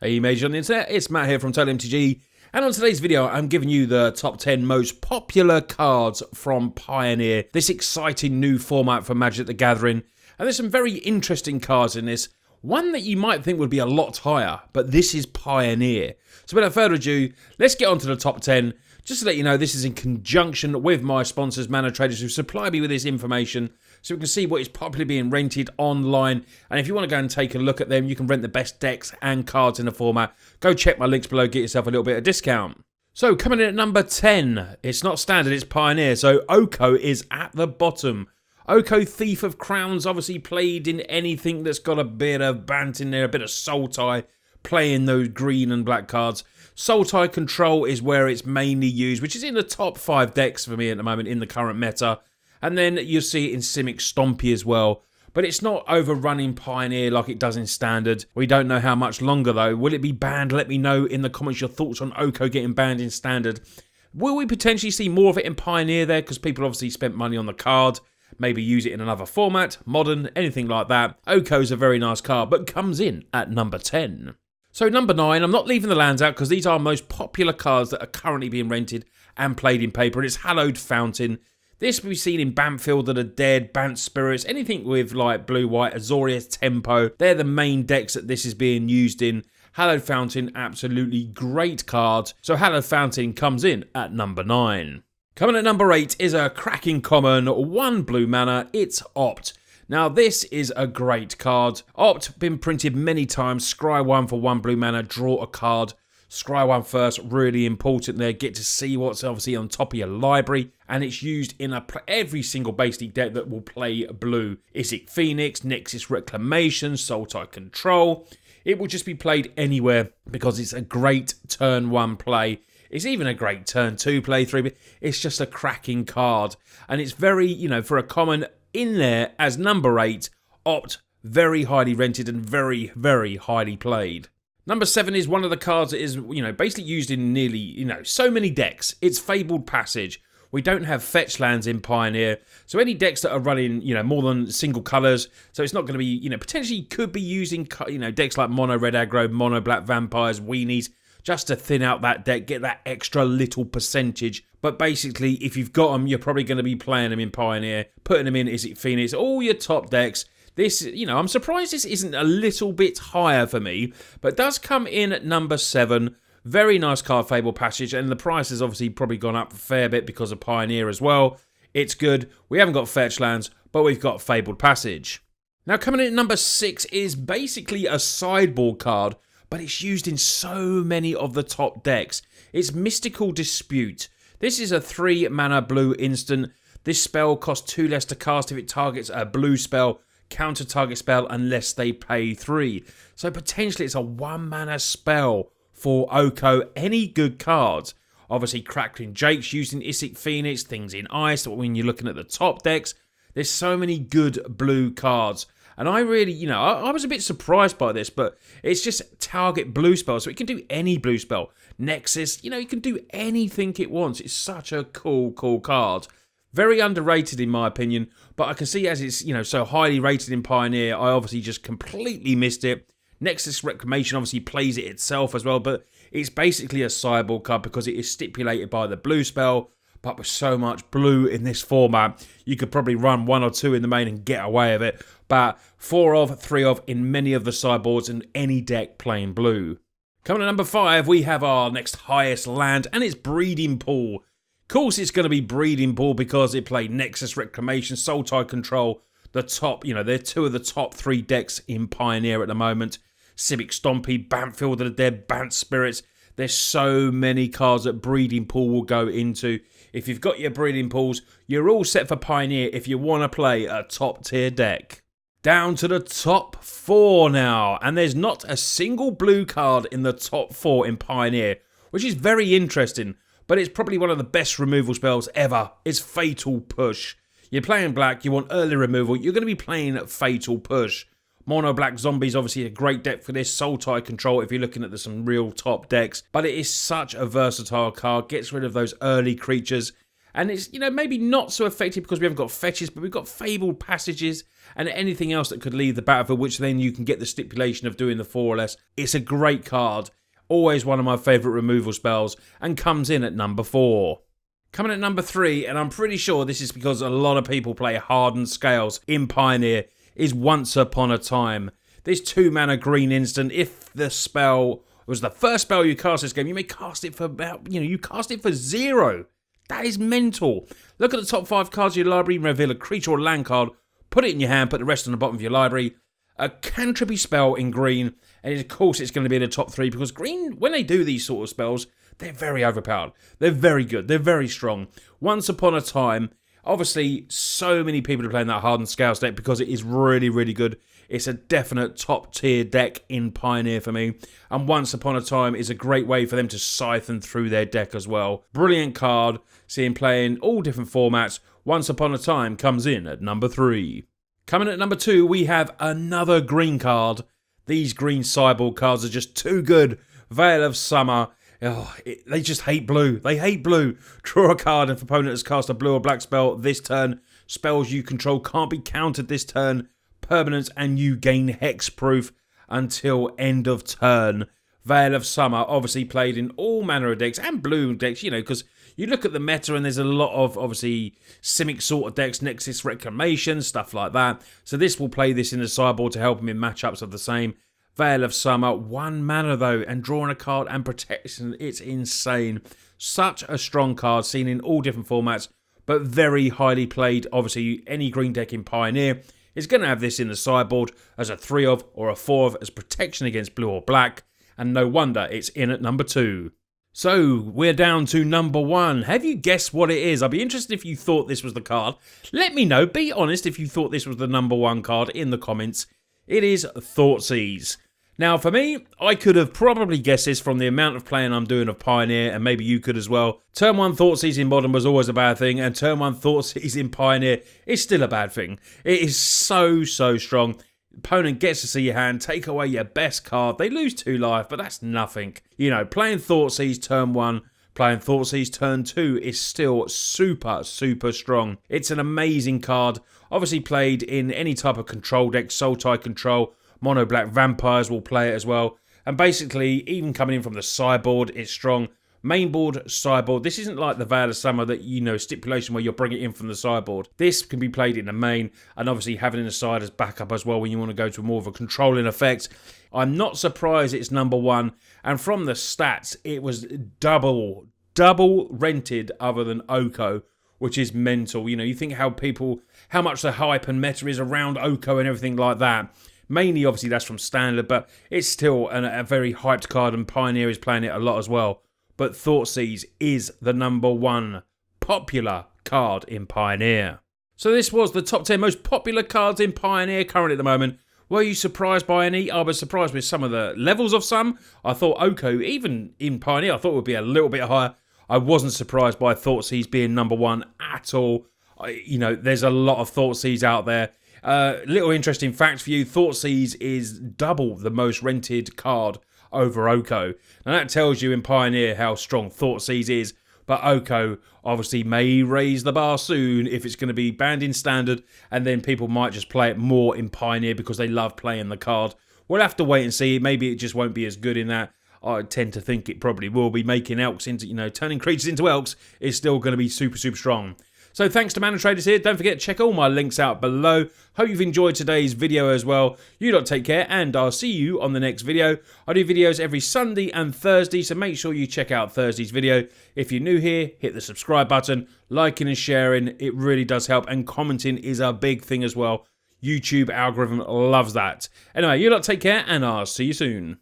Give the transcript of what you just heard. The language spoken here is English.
Hey major on the internet, it's Matt here from TOTALmtg, and on today's video I'm giving you the top 10 most popular cards from Pioneer, this exciting new format for Magic the Gathering, and there's some very interesting cards in this, one that you might think would be a lot higher, but this is Pioneer. So without further ado, let's get on to the top 10. Just to let you know, this is in conjunction with my sponsors, Mana Traders, who supply me with this information so we can see what is popularly being rented online. And if you want to go and take a look at them, you can rent the best decks and cards in the format. Go check my links below, get yourself a little bit of discount. So coming in at number 10, it's not standard, it's Pioneer. So Oko is at the bottom. Oko, Thief of Crowns, obviously played in anything that's got a bit of bant in there, a bit of soul tie, playing those green and black cards. Soul tie Control is where it's mainly used, which is in the top 5 decks for me at the moment in the current meta. And then you'll see it in Simic Stompy as well. But it's not overrunning Pioneer like it does in Standard. We don't know how much longer though. Will it be banned? Let me know in the comments your thoughts on Oko getting banned in Standard. Will we potentially see more of it in Pioneer there? Because people obviously spent money on the card. Maybe use it in another format, modern, anything like that. Oko's a very nice card, but comes in at number 10. So number 9, I'm not leaving the lands out because these are most popular cards that are currently being rented and played in paper. And it's Hallowed Fountain. This we've seen in Banfield of the Dead, Bant Spirits, anything with like blue-white, Azorius Tempo. They're the main decks that this is being used in. Hallowed Fountain, absolutely great card. So Hallowed Fountain comes in at number 9. Coming at number 8 is a cracking common, 1 blue mana, it's Opt. Now this is a great card. Opt, been printed many times, scry 1 for 1 blue mana, draw a card. Scry 1 first, really important there. Get to see what's obviously on top of your library. And it's used in every single basic deck that will play blue. Izzet Phoenix, Nexus Reclamation, Soul Tie Control. It will just be played anywhere because it's a great turn 1 play. It's even a great turn 2 play 3, but it's just a cracking card. And it's very, you know, for a common in there as number 8, Opt, very highly rented and very, very highly played. Number 7 is one of the cards that is, you know, basically used in nearly, so many decks. It's Fabled Passage. We don't have fetch lands in Pioneer, so any decks that are running, more than single colours, so it's not going to be, potentially could be using, decks like Mono Red Aggro, Mono Black Vampires, Weenies, just to thin out that deck, get that extra little percentage. But basically, if you've got them, you're probably going to be playing them in Pioneer, putting them in Izzet Phoenix, all your top decks. This, I'm surprised this isn't a little bit higher for me, but does come in at number 7. Very nice card, Fabled Passage, and the price has obviously probably gone up a fair bit because of Pioneer as well. It's good. We haven't got fetch lands, but we've got Fabled Passage. Now, coming in at number 6 is basically a sideboard card, but it's used in so many of the top decks. It's Mystical Dispute. This is a 3 mana blue instant. This spell costs 2 less to cast if it targets a blue spell. Counter target spell unless they pay 3. So potentially it's a 1 mana spell for Oko. Any good cards. Obviously Crackling Jake's using Izzet Phoenix, things in ice. When you're looking at the top decks, there's so many good blue cards. And I really, I was a bit surprised by this, but it's just target blue spell. So it can do any blue spell. Nexus, it can do anything it wants. It's such a cool card. Very underrated in my opinion, but I can see as it's, so highly rated in Pioneer, I obviously just completely missed it. Nexus Reclamation obviously plays it itself as well, but it's basically a sideboard card because it is stipulated by the blue spell, but with so much blue in this format, you could probably run 1 or 2 in the main and get away with it, but 4 of, 3 of in many of the sideboards and any deck playing blue. Coming at number 5, we have our next highest land, and it's Breeding Pool. Of course it's going to be Breeding Pool because it played Nexus Reclamation, Soul Tie Control, the top, they're 2 of the top 3 decks in Pioneer at the moment. Simic Stompy, Banfield of the Dead, Bant Spirits. There's so many cards that Breeding Pool will go into. If you've got your Breeding Pools, you're all set for Pioneer if you want to play a top tier deck. Down to the top 4 now, and there's not a single blue card in the top 4 in Pioneer, which is very interesting. But it's probably one of the best removal spells ever. It's Fatal Push. You're playing black, you want early removal, you're going to be playing Fatal Push. Mono Black Zombies obviously a great deck for this. Soul Tie Control if you're looking at some real top decks. But it is such a versatile card. Gets rid of those early creatures. And it's, you know, maybe not so effective because we haven't got fetches, but we've got Fabled Passages and anything else that could leave the battlefield, which then you can get the stipulation of doing the 4 or less. It's a great card. Always one of my favourite removal spells, and comes in at number 4. Coming at number 3, and I'm pretty sure this is because a lot of people play Hardened Scales in Pioneer, is Once Upon a Time. This 2-mana green instant, if the spell was the first spell you cast this game, you may cast it for about, you cast it for 0. That is mental. Look at the top 5 cards of your library, reveal a creature or land card, put it in your hand, put the rest on the bottom of your library. A cantripy spell in green, and of course it's going to be in the top 3 because green, when they do these sort of spells, they're very overpowered. They're very good. They're very strong. Once Upon a Time, obviously so many people are playing that Hardened Scales deck because it is really, really good. It's a definite top tier deck in Pioneer for me. And Once Upon a Time is a great way for them to siphon through their deck as well. Brilliant card. Seeing play in all different formats. Once Upon a Time comes in at number 3. Coming at number 2, we have another green card. These green sideboard cards are just too good. Vale of Summer. Oh, they just hate blue. They hate blue. Draw a card if opponent has cast a blue or black spell this turn. Spells you control can't be countered this turn. Permanents, and you gain hexproof until end of turn. Vale of Summer obviously played in all manner of decks and blue decks, because you look at the meta and there's a lot of obviously Simic sort of decks, Nexus Reclamation, stuff like that. So this will play this in the sideboard to help him in matchups of the same. Vale of Summer, 1 mana though, and drawing a card and protection, it's insane. Such a strong card, seen in all different formats, but very highly played. Obviously, any green deck in Pioneer is going to have this in the sideboard as a 3 of or a 4 of as protection against blue or black, and no wonder it's in at number 2. So, we're down to number 1. Have you guessed what it is? I'd be interested if you thought this was the card. Let me know, be honest if you thought this was the number 1 card in the comments. It is Thoughtseize. Now, for me, I could have probably guessed this from the amount of playing I'm doing of Pioneer, and maybe you could as well. Turn 1 Thoughtseize in Modern was always a bad thing, and Turn 1 Thoughtseize in Pioneer is still a bad thing. It is so strong. Opponent gets to see your hand, take away your best card. They lose 2 life, but that's nothing. Playing Thoughtseize turn 1, playing Thoughtseize turn 2 is still super strong. It's an amazing card. Obviously played in any type of control deck, Sultai control. Mono black vampires will play it as well. And basically, even coming in from the sideboard, it's strong. Mainboard, sideboard. This isn't like the Vale of Summer that, stipulation where you'll bring it in from the sideboard. This can be played in the main, and obviously having it in the side as backup as well when you want to go to more of a controlling effect. I'm not surprised it's number 1. And from the stats, it was double rented other than Oko, which is mental. You think how much the hype and meta is around Oko and everything like that. Mainly, obviously, that's from Standard, but it's still a very hyped card, and Pioneer is playing it a lot as well. But Thoughtseize is the number 1 popular card in Pioneer. So this was the top 10 most popular cards in Pioneer currently at the moment. Were you surprised by any? I was surprised with some of the levels of some. I thought Oko, even in Pioneer, I thought it would be a little bit higher. I wasn't surprised by Thoughtseize being number 1 at all. There's a lot of Thoughtseize out there. Little interesting fact for you, Thoughtseize is double the most rented card over Oko. Now that tells you in Pioneer how strong Thoughtseize is, but Oko obviously may raise the bar soon if it's going to be banned in Standard, and then people might just play it more in Pioneer because they love playing the card. We'll have to wait and see. Maybe it just won't be as good in that. I tend to think it probably will be. Making elks into, turning creatures into elks is still going to be super strong. So thanks to Mana Traders here. Don't forget to check all my links out below. Hope you've enjoyed today's video as well. You lot take care, and I'll see you on the next video. I do videos every Sunday and Thursday, so make sure you check out Thursday's video. If you're new here, hit the subscribe button. Liking and sharing, it really does help. And commenting is a big thing as well. YouTube algorithm loves that. Anyway, you lot take care, and I'll see you soon.